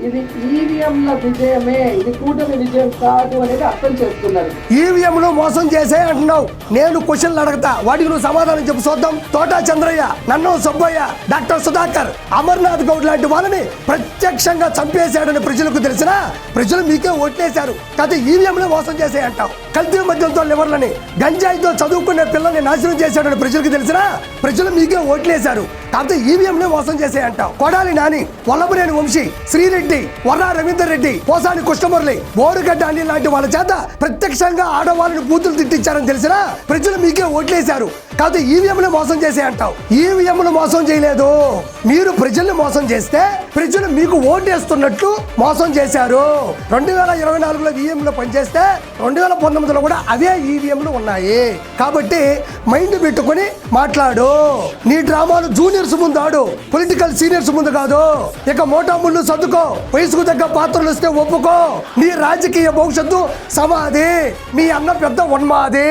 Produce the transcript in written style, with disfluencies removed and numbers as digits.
ఇది ఈవీఎంల విజయమే, ఇది కూటమి విజయం కాదు అనేది అర్థం చేస్తున్నారు. ఈవీఎంలు మోసం చేసే అంటున్నావు. నేను క్వశ్చన్లు అడగతా, వాటికి నువ్వు సమాధానం చెప్పు చూద్దాం. తోటా చంద్రయ్య, నన్ను సుబ్బయ్య, డాక్టర్ సుధాకర్, అమర్నాథ్ గౌడ్ లాంటి వాళ్ళని ప్రత్యక్షంగా చంపేశాడని ప్రజలకు తెలిసినా ప్రజలు మీకే ఓట్లేశారు. కాదు ఈవీఎంలు మోసం చేసే అంటావు. కల్తీ మద్యంతో లివర్లని, గంజాయితో చదువుకునే పిల్లల్ని నాశనం చేశాడని ప్రజలకు తెలిసినా ప్రజలు మీకే ఓట్లేశారు. కాదు ఈవీఎంలు మోసం చేసే అంటావు. కొడాలి నాని, వల్లభనేని వంశీ, శ్రీరెడ్డి, వర్రా రవీందర్ రెడ్డి, పోసాని కృష్ణమురళి, బోరుగడ్డ అన్ని లాంటి వాళ్ళ చేత ప్రత్యక్షంగా ఆడవాళ్ళని బూతులు తిట్టించారని తెలిసినా ప్రజలు మీకే ఓట్లేశారు. కాదు ఈవీఎంలు మోసం చేసే అంటావు. ఈవీఎంలు మోసం చేయలేదు, మీరు ప్రజల్ని మోసం చేస్తే ప్రజలు మీకు ఓటేస్తున్నట్లు మోసం చేశారు. 2024లో ఈవీఎంలు పనిచేస్తే 2019లో కూడా అవే ఈవీఎంలు ఉన్నాయి. కాబట్టి మైండ్ పెట్టుకుని మాట్లాడు. నీ డ్రామాలు జూనియర్స్ ముందు ఆడు, పొలిటికల్ సీనియర్స్ ముందు కాదు. ఇక మోటా ముళ్ళు సర్దుకో, వయసుకు తగ్గ పాత్రలు వస్తే ఒప్పుకో. నీ రాజకీయ భవిష్యత్తు సమాధి, మీ అన్న పెద్ద ఉన్మాది.